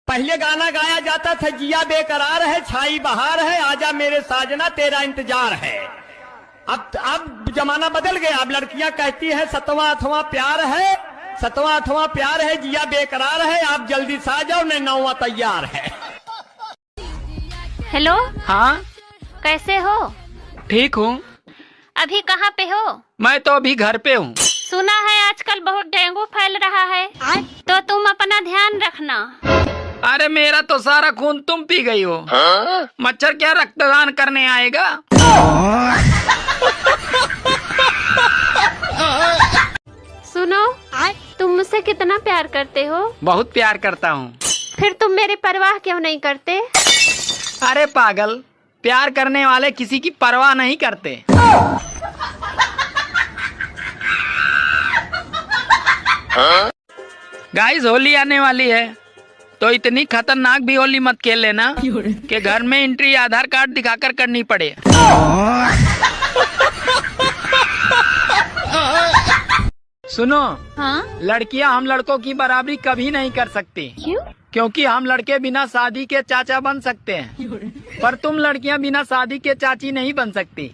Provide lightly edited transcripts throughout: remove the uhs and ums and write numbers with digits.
पहले गाना गाया जाता था, जिया बेकरार है, छाई बहार है, आजा मेरे साजना तेरा इंतजार है। अब जमाना बदल गया। अब लड़कियां कहती है सतवां आठवां प्यार है, सतवां आठवां प्यार है, जिया बेकरार है, आप जल्दी से आ जाओ, नहीं नौवां तैयार है। हेलो। हाँ कैसे हो? ठीक हूँ। अभी कहाँ पे हो? मैं तो अभी घर पे हूँ। सुना है आजकल बहुत डेंगू फैल रहा है, तो तुम अपना ध्यान रखना। अरे मेरा तो सारा खून तुम पी गई हो। मच्छर क्या रक्तदान करने आएगा? सुनो, तुम मुझसे कितना प्यार करते हो? बहुत प्यार करता हूँ। फिर तुम मेरी परवाह क्यों नहीं करते? अरे पागल, प्यार करने वाले किसी की परवाह नहीं करते। गाइस, होली आने वाली है, तो इतनी खतरनाक भी होली मत खेल लेना कि घर में एंट्री आधार कार्ड दिखाकर करनी पड़े। सुनो, हाँ? लड़कियां हम लड़कों की बराबरी कभी नहीं कर सकती। क्यों? क्योंकि हम लड़के बिना शादी के चाचा बन सकते हैं, पर तुम लड़कियां बिना शादी के चाची नहीं बन सकती।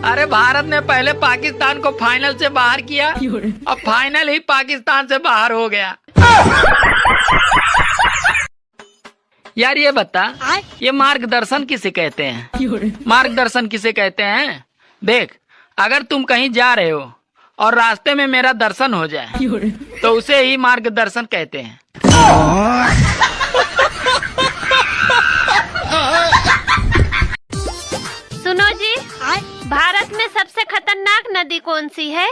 अरे भारत ने पहले पाकिस्तान को फाइनल से बाहर किया, अब फाइनल ही पाकिस्तान से बाहर हो गया। यार ये बता, ये मार्गदर्शन किसे कहते हैं? मार्गदर्शन किसे कहते हैं? देख, अगर तुम कहीं जा रहे हो और रास्ते में मेरा दर्शन हो जाए तो उसे ही मार्गदर्शन कहते हैं। सुनो जी, भारत में सबसे खतरनाक नदी कौन सी है?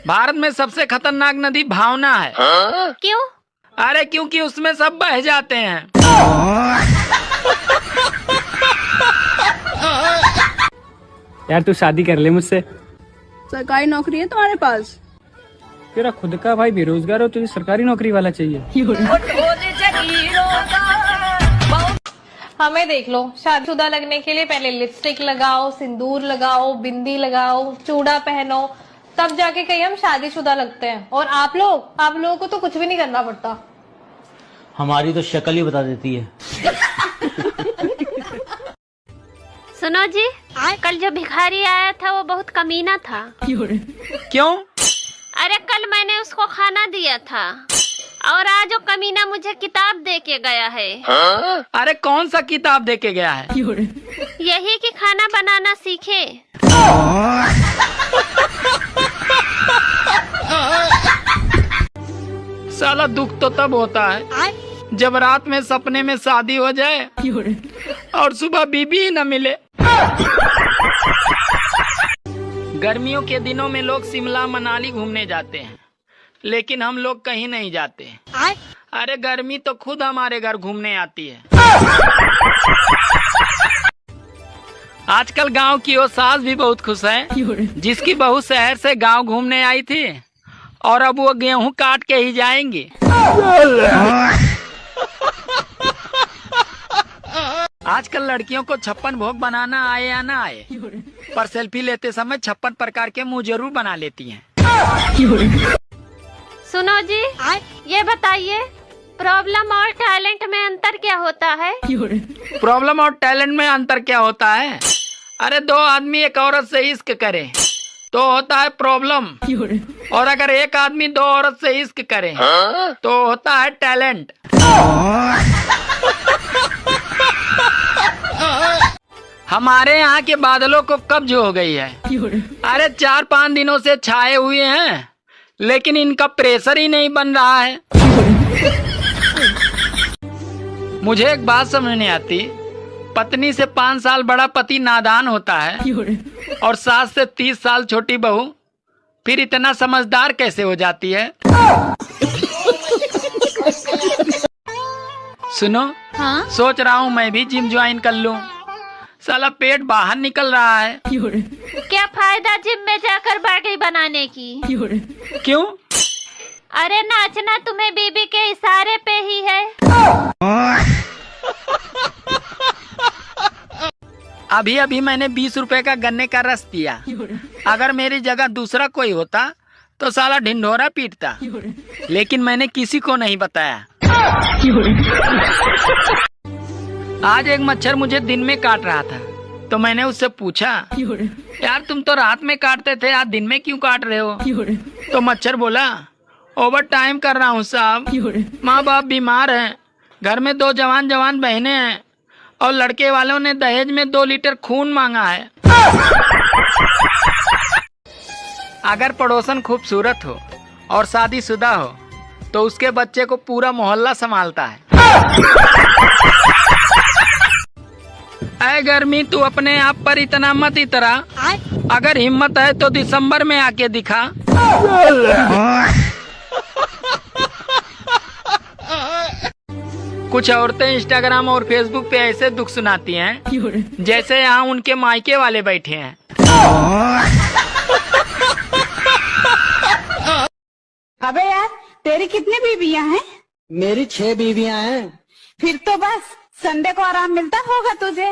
भारत में सबसे खतरनाक नदी भावना है। क्यों? अरे क्योंकि उसमें सब बह जाते हैं। यार तू शादी कर ले मुझसे। सरकारी नौकरी है तुम्हारे पास? तेरा खुद का भाई बेरोजगार हो, तुझे सरकारी नौकरी वाला चाहिए। हमें देख लो, शादीशुदा लगने के लिए पहले लिपस्टिक लगाओ, सिंदूर लगाओ, बिंदी लगाओ, चूड़ा पहनो, तब जाके कहीं हम शादीशुदा लगते हैं। और आप लोगों को तो कुछ भी नहीं करना पड़ता। हमारी तो शक्ल ही बता देती है। सुनो जी, कल जो भिखारी आया था वो बहुत कमीना था। क्यों? अरे कल मैंने उसको खाना दिया था और आज वो कमीना मुझे किताब दे के गया है। अरे कौन सा किताब दे के गया है? यही कि खाना बनाना सीखे। साला दुख तो तब होता है जब रात में सपने में शादी हो जाए और सुबह बीबी ही न मिले। गर्मियों के दिनों में लोग शिमला मनाली घूमने जाते हैं, लेकिन हम लोग कहीं नहीं जाते। अरे गर्मी तो खुद हमारे घर घूमने आती है। आजकल गांव की वो सास भी बहुत खुश है, जिसकी बहू शहर से गांव घूमने आई थी और अब वो गेहूं काट के ही जाएंगी। आजकल लड़कियों को 56 भोग बनाना आए या ना आए, पर सेल्फी लेते समय 56 प्रकार के मुंह जरूर बना लेती हैं। सुनो जी, ये बताइए, प्रॉब्लम और टैलेंट में अंतर क्या होता है? प्रॉब्लम और टैलेंट में अंतर क्या होता है? अरे दो आदमी एक औरत से इश्क करे तो होता है प्रॉब्लम, और अगर एक आदमी दो औरत से इश्क करे तो होता है टैलेंट। हमारे यहाँ के बादलों को कब्ज हो गई है। अरे 4-5 दिनों से छाए हुए हैं, लेकिन इनका प्रेशर ही नहीं बन रहा है। मुझे एक बात समझ नहीं आती, पत्नी से 5 साल बड़ा पति नादान होता है और सास से 30 साल छोटी बहू फिर इतना समझदार कैसे हो जाती है? सुनो, हाँ? सोच रहा हूँ मैं भी जिम ज्वाइन कर लूँ। साला पेट बाहर निकल रहा है। क्या फायदा जिम में जाकर बॉडी बनाने की? क्यों? अरे नाचना तुम्हें बीबी के इशारे पे ही है। अभी अभी मैंने 20 रुपए का गन्ने का रस पिया। अगर मेरी जगह दूसरा कोई होता तो साला ढिंढोरा पीटता, लेकिन मैंने किसी को नहीं बताया। आज एक मच्छर मुझे दिन में काट रहा था, तो मैंने उससे पूछा, यार तुम तो रात में काटते थे, आज दिन में क्यों काट रहे हो? तो मच्छर बोला, ओवर टाइम कर रहा हूँ साहब, माँ बाप बीमार हैं, घर में 2 जवान बहनें हैं और लड़के वालों ने दहेज में 2 लीटर खून मांगा है। अगर पड़ोसन खूबसूरत हो और शादीशुदा हो तो उसके बच्चे को पूरा मोहल्ला संभालता है। ऐ गर्मी तू अपने आप पर इतना मत इतरा, अगर हिम्मत है तो दिसंबर में आके दिखा। कुछ औरतें इंस्टाग्राम और फेसबुक पे ऐसे दुख सुनाती हैं जैसे यहाँ उनके मायके वाले बैठे हैं। अबे यार, तेरी कितनी बीवियां हैं? मेरी 6 बीवियां हैं। फिर तो बस संडे को आराम मिलता होगा तुझे।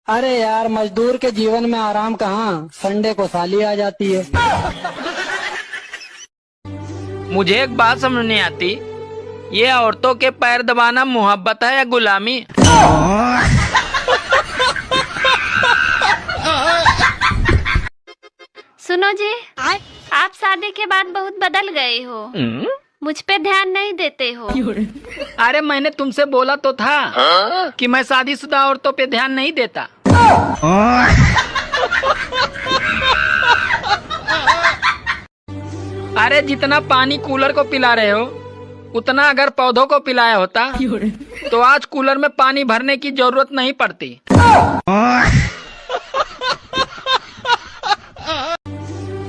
अरे यार, मजदूर के जीवन में आराम कहाँ, संडे को साली आ जाती है। मुझे एक बात समझ नहीं आती, ये औरतों के पैर दबाना मोहब्बत है या गुलामी? सुनो जी, आप शादी के बाद बहुत बदल गए हो, मुझ पे ध्यान नहीं देते हो। अरे मैंने तुमसे बोला तो था कि मैं शादीशुदा औरतों पे ध्यान नहीं देता। अरे जितना पानी कूलर को पिला रहे हो उतना अगर पौधों को पिलाया होता तो आज कूलर में पानी भरने की जरूरत नहीं पड़ती।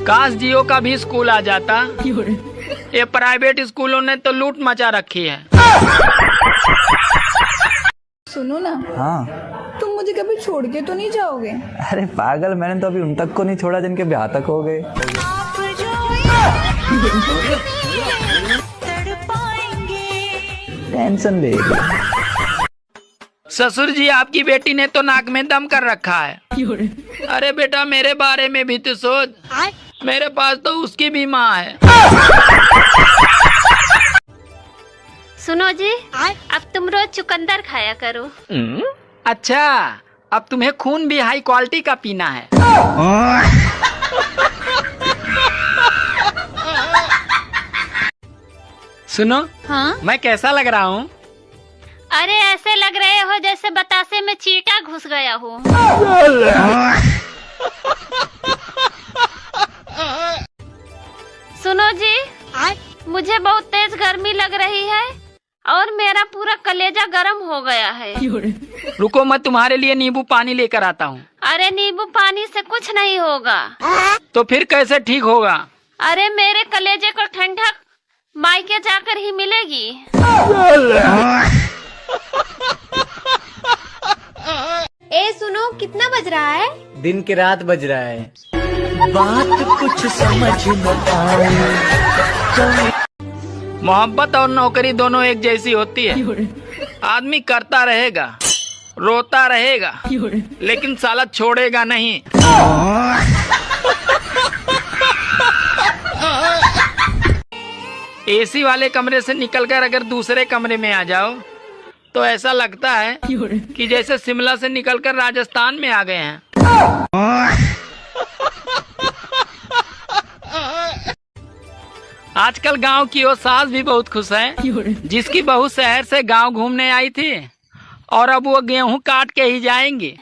काश जियो का भी स्कूल आ जाता, ये प्राइवेट स्कूलों ने तो लूट मचा रखी है। सुनो ना, हाँ। तुम मुझे कभी छोड़ के तो नहीं जाओगे? अरे पागल, मैंने तो अभी उन तक को नहीं छोड़ा जिनके ब्याह तक हो गए। टेंशन ले। ससुर जी, आपकी बेटी ने तो नाक में दम कर रखा है। अरे बेटा, मेरे बारे में भी तो सोच, मेरे पास तो उसकी भी माँ है। सुनो जी, अब तुम रोज चुकंदर खाया करो। अच्छा, अब तुम्हें खून भी हाई क्वालिटी का पीना है। सुनो, हाँ? मैं कैसा लग रहा हूँ? अरे ऐसे लग रहे हो जैसे बतासे में चींटा घुस गया हो। सुनो जी, मुझे बहुत तेज गर्मी लग रही है और मेरा पूरा कलेजा गर्म हो गया है। रुको, मैं तुम्हारे लिए नींबू पानी लेकर आता हूँ। अरे नींबू पानी से कुछ नहीं होगा। तो फिर कैसे ठीक होगा? अरे मेरे कलेजे को ठंडक मायके जाकर ही मिलेगी। ए सुनो, कितना बज रहा है? दिन की रात बज रहा है। बात कुछ समझ न आए। मोहब्बत और नौकरी दोनों एक जैसी होती है। आदमी करता रहेगा, रोता रहेगा, लेकिन साला छोड़ेगा नहीं। एसी वाले कमरे से निकलकर अगर दूसरे कमरे में आ जाओ तो ऐसा लगता है कि जैसे शिमला से निकलकर राजस्थान में आ गए हैं। आजकल गांव की वो सास भी बहुत खुश है जिसकी बहू शहर से गांव घूमने आई थी और अब वो गेहूं काट के ही जाएंगी।